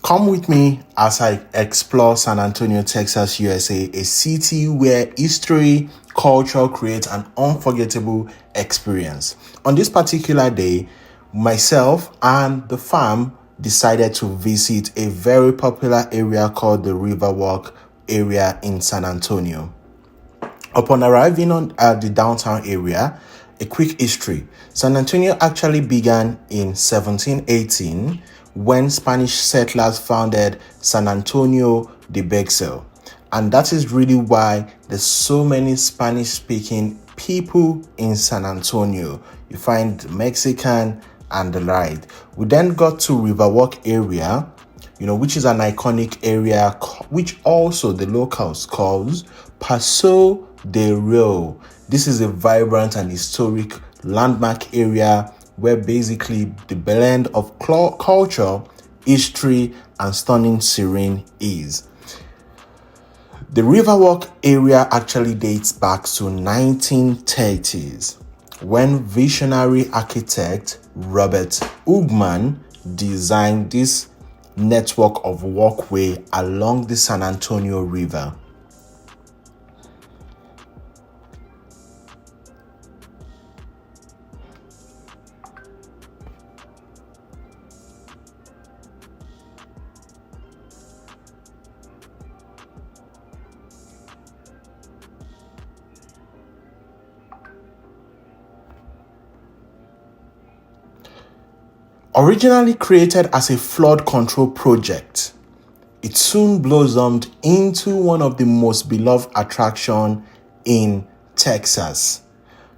Come with me as I explore San Antonio, Texas, USA, a city where history, culture creates an unforgettable experience. On this particular day, myself and the fam decided to visit a very popular area called the Riverwalk area in San Antonio. Upon arriving at the downtown area, a quick history. San Antonio actually began in 1718 when Spanish settlers founded San Antonio de Bexel. And that is really why there's so many Spanish-speaking people in San Antonio. You find Mexican and the like. We then got to Riverwalk area, which is an iconic area, which also the locals calls Paso de Rio. This is a vibrant and historic landmark area where basically the blend of culture, history, and stunning serene is. The Riverwalk area actually dates back to 1930s when visionary architect Robert Ugman designed this network of walkway along the San Antonio River. Originally created as a flood control project, it soon blossomed into one of the most beloved attractions in Texas.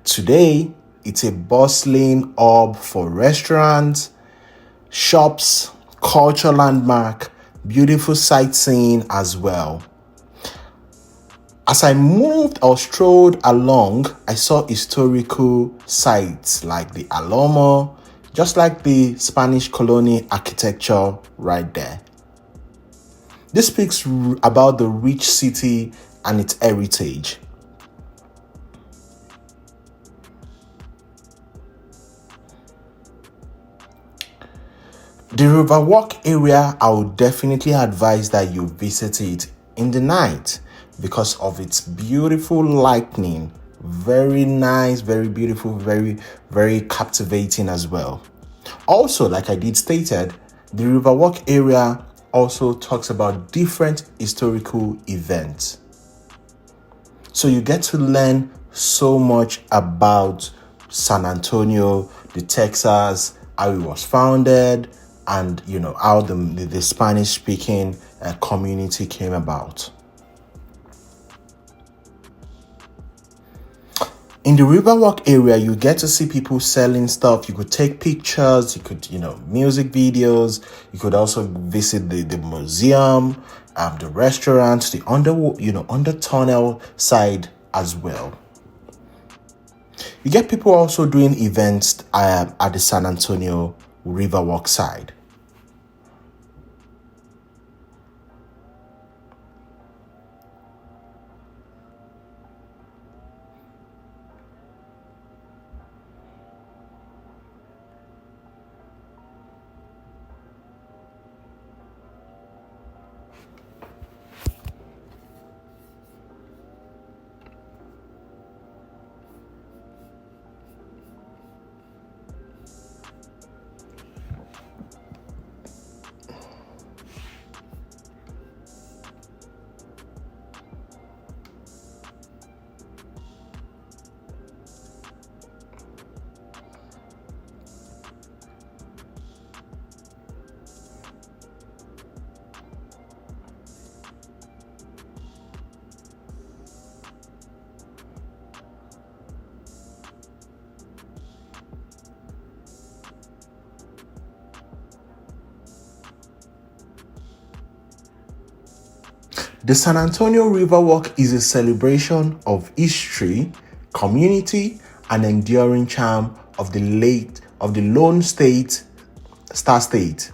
Today, it's a bustling hub for restaurants, shops, cultural landmark, beautiful sightseeing as well. As I moved or strolled along, I saw historical sites like the Alamo, just like the Spanish colonial architecture right there. This speaks about the rich city and its heritage. The Riverwalk area, I would definitely advise that you visit it in the night because of its beautiful lighting. Very nice, very beautiful, very, very captivating as well. Also, like I did stated, the Riverwalk area also talks about different historical events. So you get to learn so much about San Antonio, the Texas, how it was founded, and how the Spanish-speaking community came about. In the Riverwalk area, you get to see people selling stuff. You could take pictures, you could, music videos. You could also visit the museum, the restaurants, the under tunnel side as well. You get people also doing events at the San Antonio Riverwalk side. The San Antonio Riverwalk is a celebration of history, community, and enduring charm of the Lone Star State.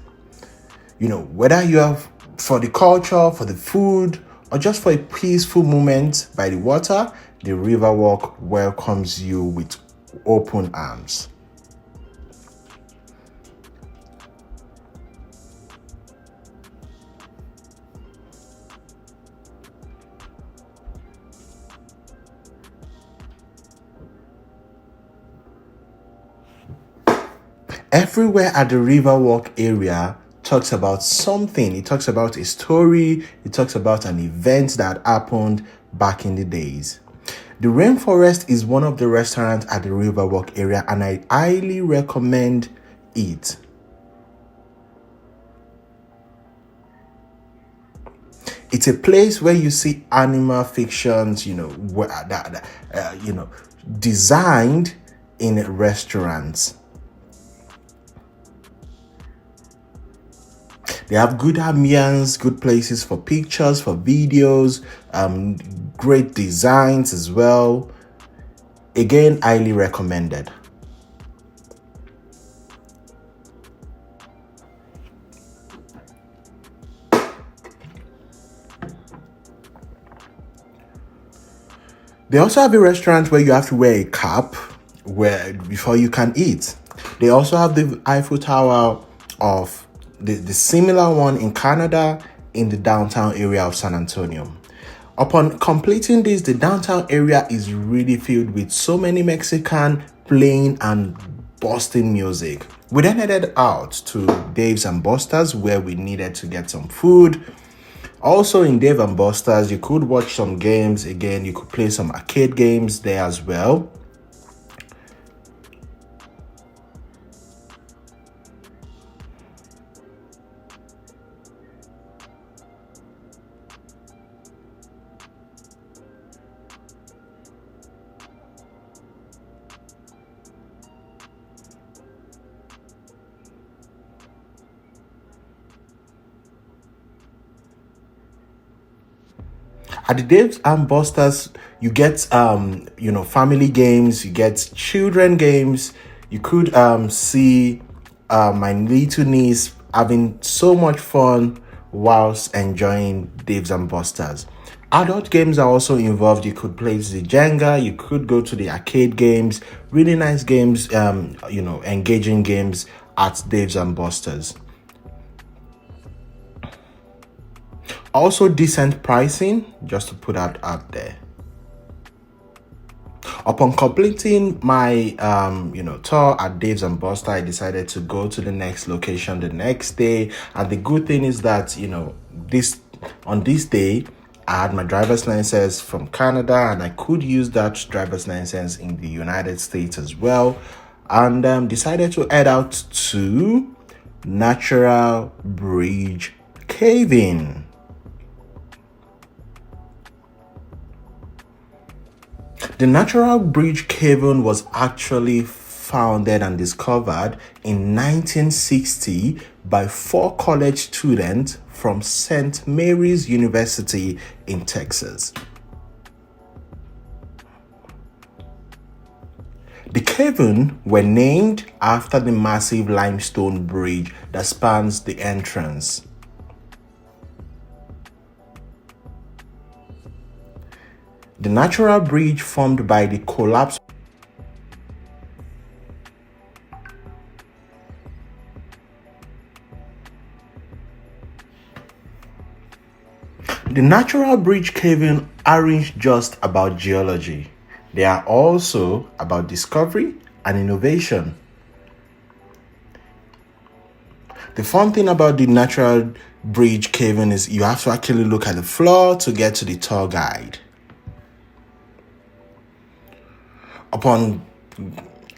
Whether you have for the culture, for the food, or just for a peaceful moment by the water, the Riverwalk welcomes you with open arms. Everywhere at the Riverwalk area talks about something. It talks about a story. It talks about an event that happened back in the days. The Rainforest is one of the restaurants at the Riverwalk area, and I highly recommend it. It's a place where you see animal fictions, designed in restaurants. They have good ambience, good places for pictures, for videos, great designs as well. Again, highly recommended. They also have a restaurant where you have to wear a cap before you can eat. They also have the Eiffel Tower of the similar one in Canada in the downtown area of San Antonio. Upon completing this, the downtown area is really filled with so many Mexican playing and busting music. We then headed out to Dave's and Buster's where we needed to get some food. Also in Dave and Buster's, you could watch some games. Again, you could play some arcade games there as well. At the Dave's and Buster's, you get family games, you get children games. You could see my little niece having so much fun whilst enjoying Dave's and Buster's. Adult games are also involved. You could play the Jenga, you could go to the arcade games, really nice games, engaging games at Dave's and Buster's. Also decent pricing, just to put that out there. Upon completing my tour at Dave's and Buster, I decided to go to the next location the next day. And the good thing is that on this day I had my driver's license from Canada, and I could use that driver's license in the United States as well. And decided to head out to Natural Bridge Cave-In. The Natural Bridge Cave-In was actually founded and discovered in 1960 by 4 college students from St. Mary's University in Texas. The cave-in were named after the massive limestone bridge that spans the entrance. The natural bridge formed by the collapse The Natural Bridge Cave-In aren't just about geology. They are also about discovery and innovation. The fun thing about the Natural Bridge Cave-In is you have to actually look at the floor to get to the tour guide.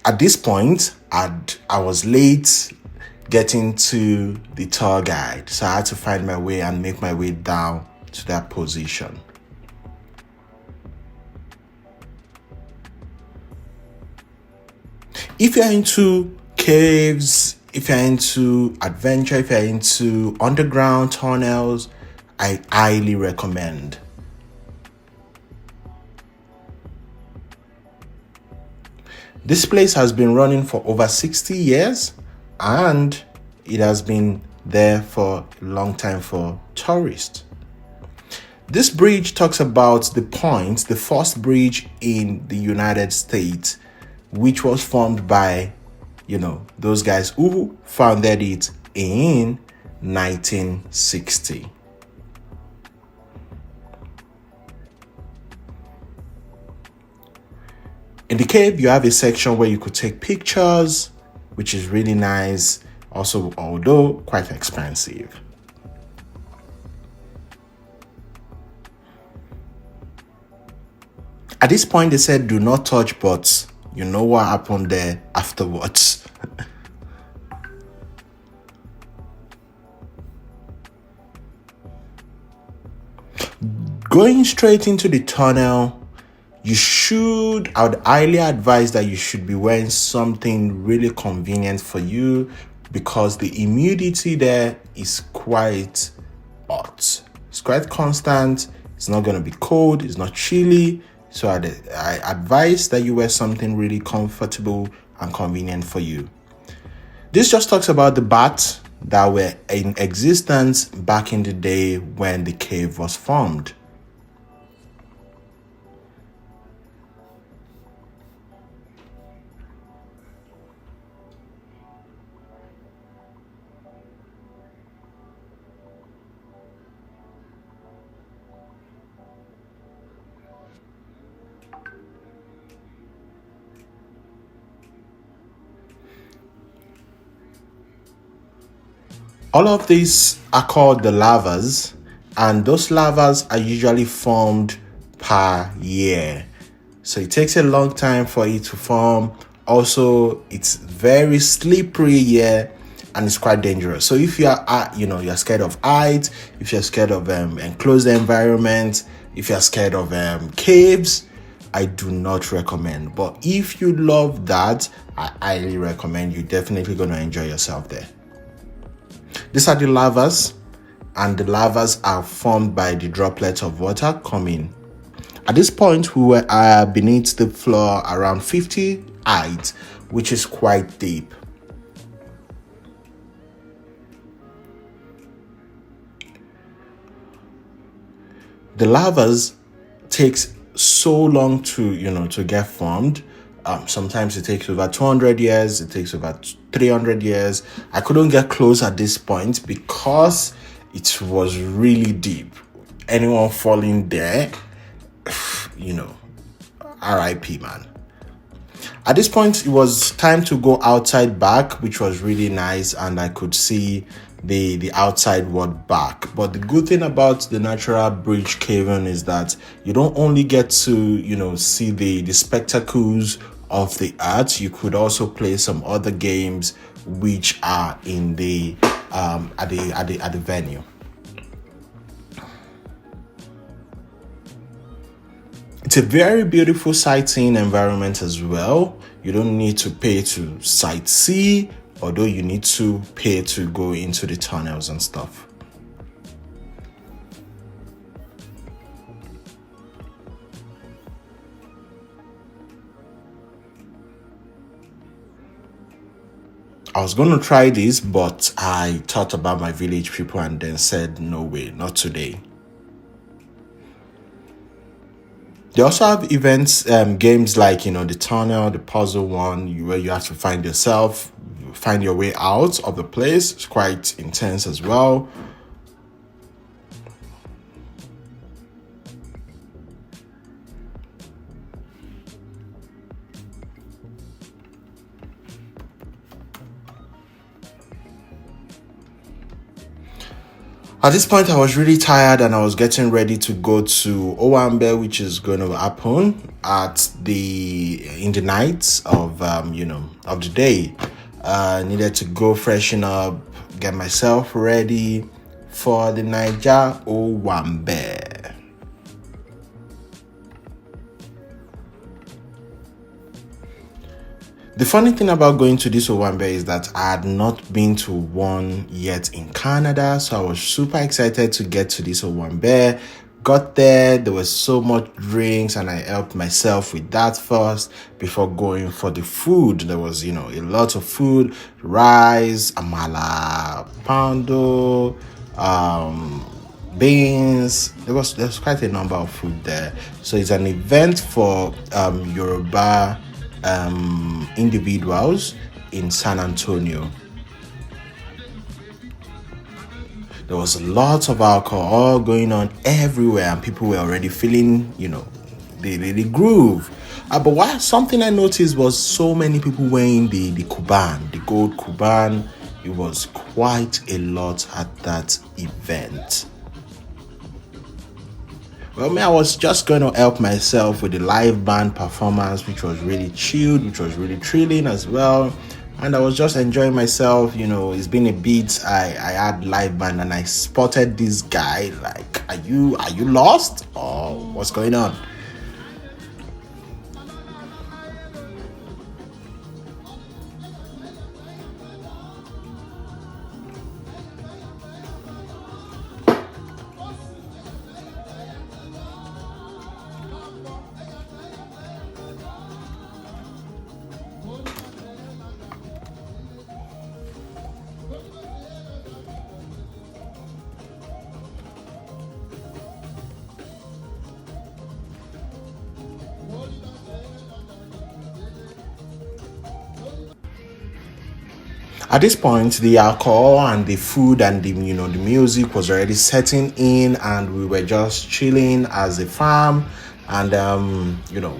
At this point, I was late getting to the tour guide, so I had to find my way and make my way down to that position. If you're into caves, if you're into adventure, if you're into underground tunnels, I highly recommend. This place has been running for over 60 years and it has been there for a long time for tourists. This bridge talks about the first bridge in the United States, which was formed by, those guys who founded it in 1960. In the cave, you have a section where you could take pictures, which is really nice. Also, although quite expensive. At this point, they said do not touch, but you know what happened there afterwards. Going straight into the tunnel, I would highly advise that you should be wearing something really convenient for you, because the humidity there is quite hot. It's quite constant. It's not going to be cold. It's not chilly. So I advise that you wear something really comfortable and convenient for you. This just talks about the baths that were in existence back in the day when the cave was formed. All of these are called the lavas, and those lavas are usually formed per year. So it takes a long time for it to form. Also, it's very slippery here, and it's quite dangerous. So if you are, you're scared of heights, if you're scared of enclosed environments, if you're scared of caves, I do not recommend. But if you love that, I highly recommend. You're definitely going to enjoy yourself there. These are the lavas, and the lavas are formed by the droplets of water coming. At this point, we were beneath the floor around 50 height, which is quite deep. The lavas takes so long to get formed. Sometimes it takes over 200 years, it takes over 300 years. I couldn't get close at this point because it was really deep. Anyone falling there, RIP, man. At this point, it was time to go outside back, which was really nice, and I could see the outside world back. But the good thing about the natural bridge caving is that you don't only get to see the spectacles of the art. You could also play some other games which are in the at the venue. It's a very beautiful sightseeing environment as well. You don't need to pay to sightsee, although you need to pay to go into the tunnels and stuff. I was going to try this, but I thought about my village people and then said, no way, not today. They also have events, games like, the tunnel, the puzzle one, where you have to find your way out of the place. It's quite intense as well. At this point, I was really tired and I was getting ready to go to Owambe, which is going to happen in the night of of the day. I needed to go freshen up, get myself ready for the Naija Owambe. The funny thing about going to this Owambe is that I had not been to one yet in Canada, so I was super excited to get to this Owambe. Got there was so much drinks, and I helped myself with that first before going for the food. There was, a lot of food: rice, amala, poundo, beans. There's quite a number of food there. So it's an event for Yoruba individuals in San Antonio. There was a lot of alcohol going on everywhere, and people were already feeling, the groove. But what something I noticed was so many people wearing the Kuban, the gold Kuban. It was quite a lot at that event. Well, me, I was just going to help myself with the live band performance, which was really chilled, which was really thrilling as well. And I was just enjoying myself. It's been a bit. I had live band and I spotted this guy. Like, are you lost or what's going on? At this point, the alcohol and the food and the music was already setting in, and we were just chilling as a fam, and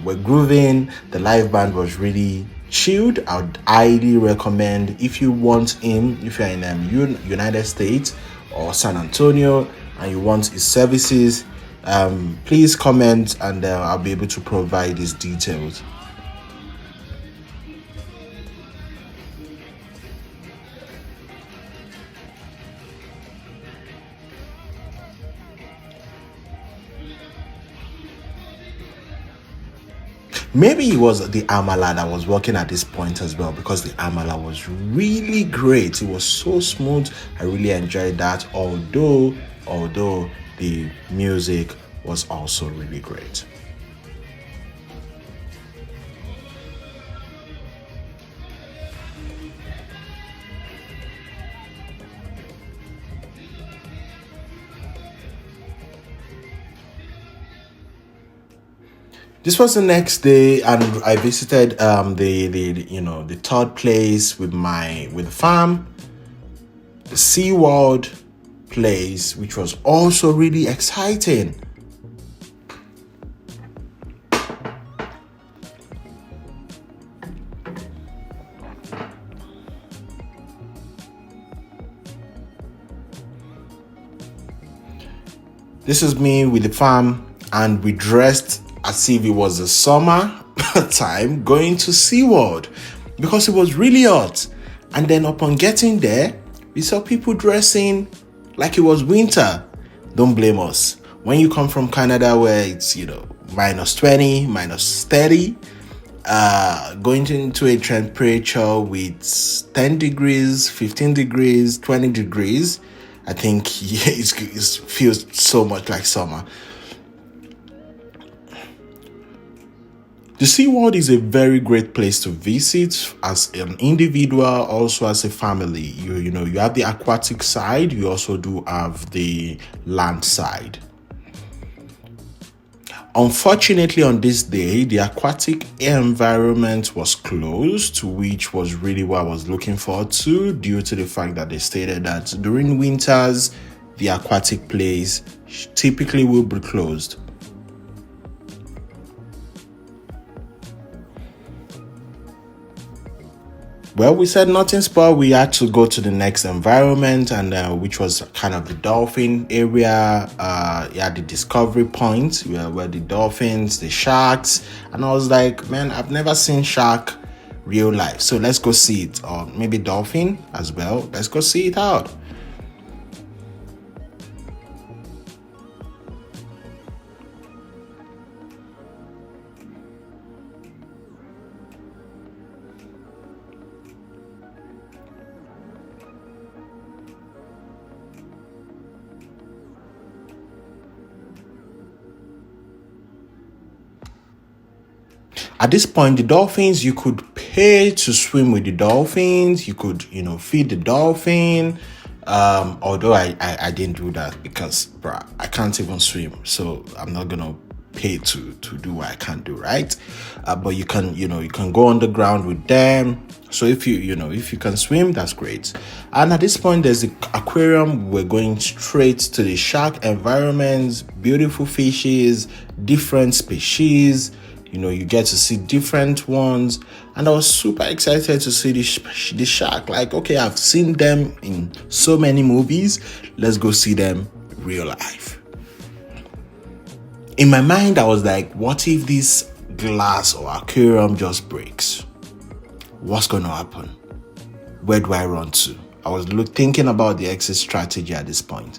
we're grooving. The live band was really chilled. I would highly recommend, if you want him, if you're in United States or San Antonio and you want his services, please comment and I'll be able to provide his details. Maybe it was the amala that was working at this point as well, because the amala was really great. It was so smooth. I really enjoyed that. Although the music was also really great. This was the next day, and I visited the third place with the farm, the SeaWorld place, which was also really exciting. This is me with the farm, and we dressed as if it was the summer time going to SeaWorld because it was really hot. And then upon getting there, we saw people dressing like it was winter. Don't blame us. When you come from Canada where it's, minus 20, minus 30, going into a temperature with 10 degrees, 15 degrees, 20 degrees, I think it feels so much like summer. The SeaWorld is a very great place to visit as an individual, also as a family. You have the aquatic side, you also do have the land side. Unfortunately, on this day, the aquatic environment was closed, which was really what I was looking forward to, due to the fact that they stated that during winters, the aquatic place typically will be closed. Well, we said nothing spoiled. We had to go to the next environment, and which was kind of the dolphin area. Yeah, the discovery point where the dolphins, the sharks, and I was like, man, I've never seen shark real life, so let's go see it, or maybe dolphin as well. Let's go see it out. At this point, the dolphins, you could pay to swim with the dolphins. You could, feed the dolphin. Although I didn't do that because, bruh, I can't even swim. So I'm not going to pay to do what I can't do, right? But you can go on the ground with them. So if you can swim, that's great. And at this point, there's the aquarium. We're going straight to the shark environments, beautiful fishes, different species. You get to see different ones, and I was super excited to see the shark. Like, okay, I've seen them in so many movies, let's go see them real life. In my mind, I was like, what if this glass or aquarium just breaks? What's going to happen? Where do I run to? I was thinking about the exit strategy at this point.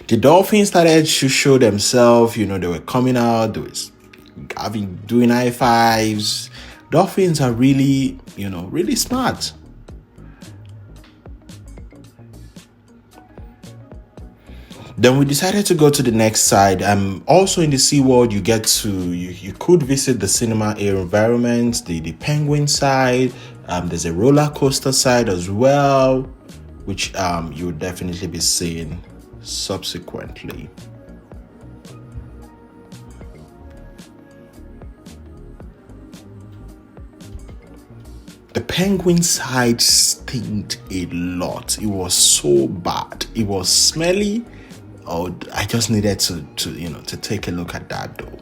The dolphins started to show themselves. They were coming out. They were doing high fives. Dolphins are really, really smart. Then we decided to go to the next side. Also in the SeaWorld, you could visit the cinema air environment, the penguin side. There's a roller coaster side as well, which you would definitely be seeing subsequently. The penguin side stunk a lot. It was so bad. It was smelly. Oh, I just needed to take a look at that though.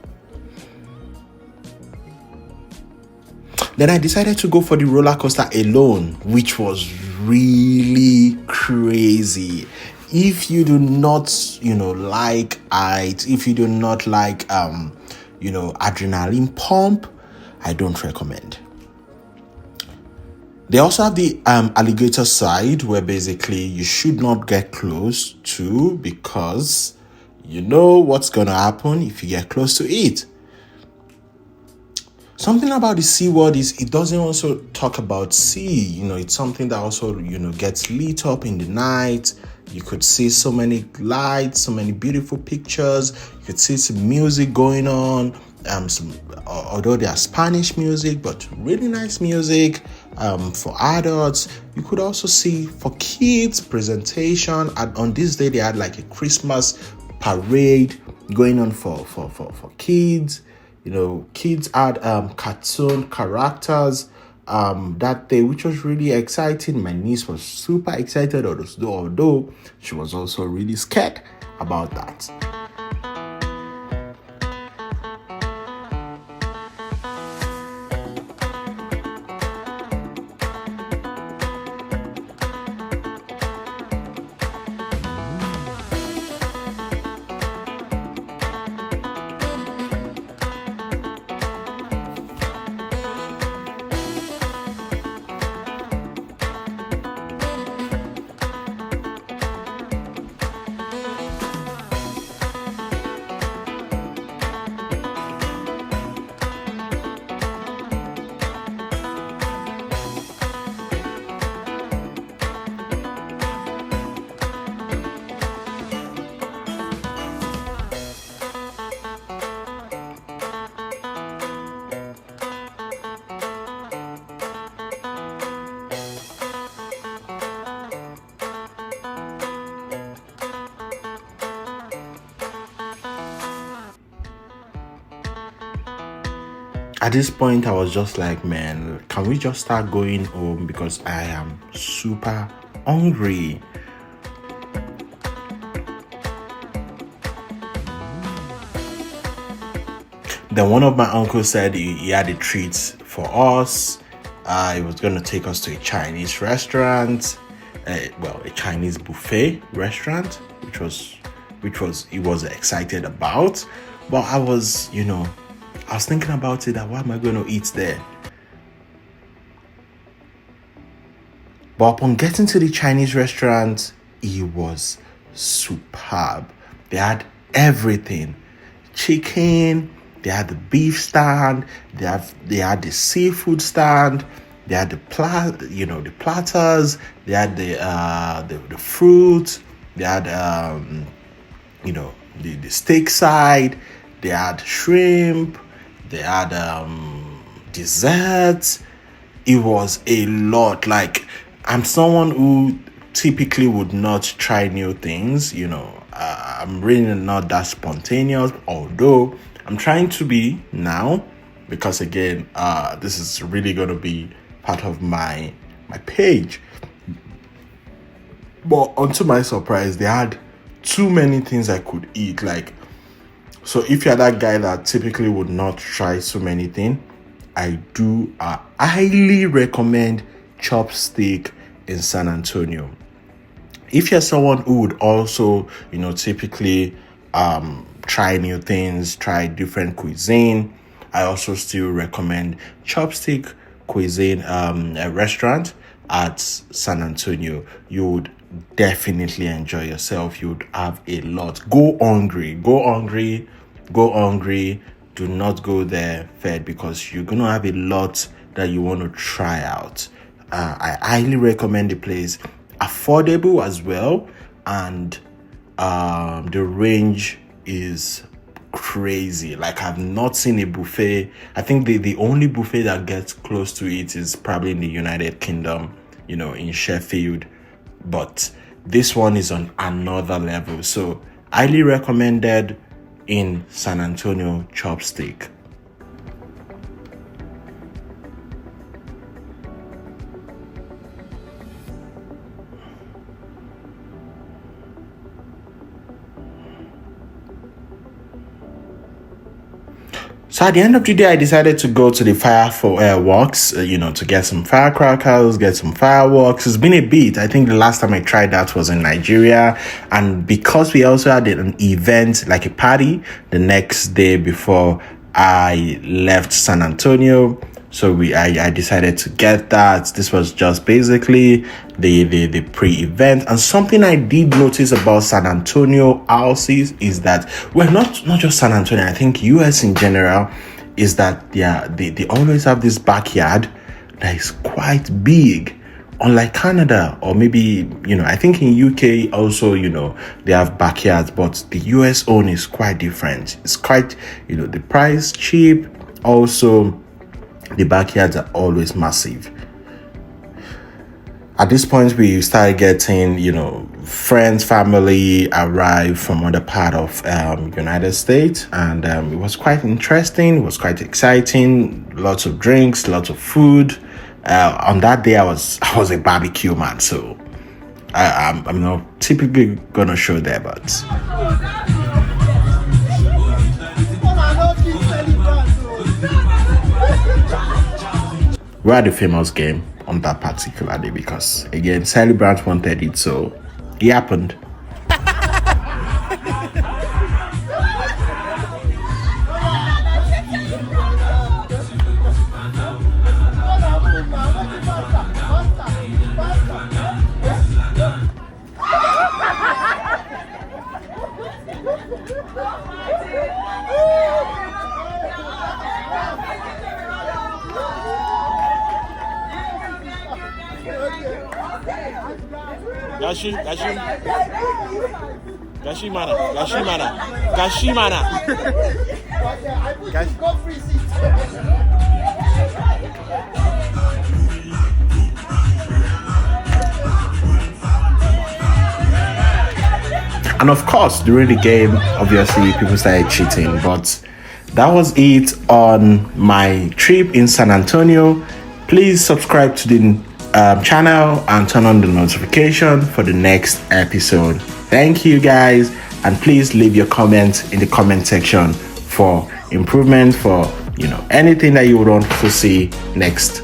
Then I decided to go for the roller coaster alone, which was really crazy. If you do not, like heights, if you do not like, adrenaline pump, I don't recommend. They also have the alligator side, where basically you should not get close to, because you know what's going to happen if you get close to it. Something about the SeaWorld is it doesn't also talk about sea. It's something that also, gets lit up in the night. You could see so many lights, so many beautiful pictures. You could see some music going on. Although they are Spanish music, but really nice music for adults. You could also see for kids presentation. On this day, they had like a Christmas parade going on for kids. Kids had cartoon characters that day, which was really exciting. My niece was super excited, although she was also really scared about that. At this point, I was just like, man, can we just start going home, because I am super hungry. Then one of my uncles said he had a treat for us. He was going to take us to a Chinese restaurant, a Chinese buffet restaurant, which he was excited about. But I was thinking about it, that what am I going to eat there? But upon getting to the Chinese restaurant, it was superb. They had everything. Chicken, they had the beef stand, they had the seafood stand, they had the platters, they had the fruit, they had the steak side, they had shrimp, they had desserts. It was a lot. Like, I'm someone who typically would not try new things. I'm really not that spontaneous, although I'm trying to be now, because again, this is really going to be part of my page. But unto my surprise, they had too many things I could eat. Like, so if you're that guy that typically would not try so many things, I highly recommend Chopstick in San Antonio. If you're someone who would also, typically try new things, try different cuisine, I also still recommend Chopstick Cuisine, a restaurant at San Antonio. You would definitely enjoy yourself. You would have a lot. Go hungry. Do not go there fed, because you're gonna have a lot that you want to try out. I highly recommend the place. Affordable as well, and the range is crazy. Like, I've not seen a buffet. I think the only buffet that gets close to it is probably in the United Kingdom, in Sheffield. But this one is on another level. So highly recommended in San Antonio, Chopstick. So at the end of the day, I decided to go to the fireworks, to get some firecrackers, get some fireworks. It's been a bit. I think the last time I tried that was in Nigeria. And because we also had an event, like a party, the next day before I left San Antonio, so I decided to get that. This was just basically the pre-event. And something I did notice about San Antonio houses is that, well, not just San Antonio, I think US in general, is that they always have this backyard that is quite big. Unlike Canada, or maybe, I think in UK also, they have backyards, but the US own is quite different. It's quite, the price cheap. Also, the backyards are always massive. At this point, we started getting, friends, family arrive from other part of United States, and it was quite interesting. It was quite exciting. Lots of drinks, lots of food. On that day, I was a barbecue man, so I'm not typically gonna show there, but. We had a famous game on that particular day because, again, Celebrant wanted it, so it happened. Gashimana. And of course, during the game, obviously, people started cheating. But that was it on my trip in San Antonio. Please subscribe to the channel and turn on the notification for the next episode. Thank you, guys. And please leave your comments in the comment section for improvement, for anything that you would want to see next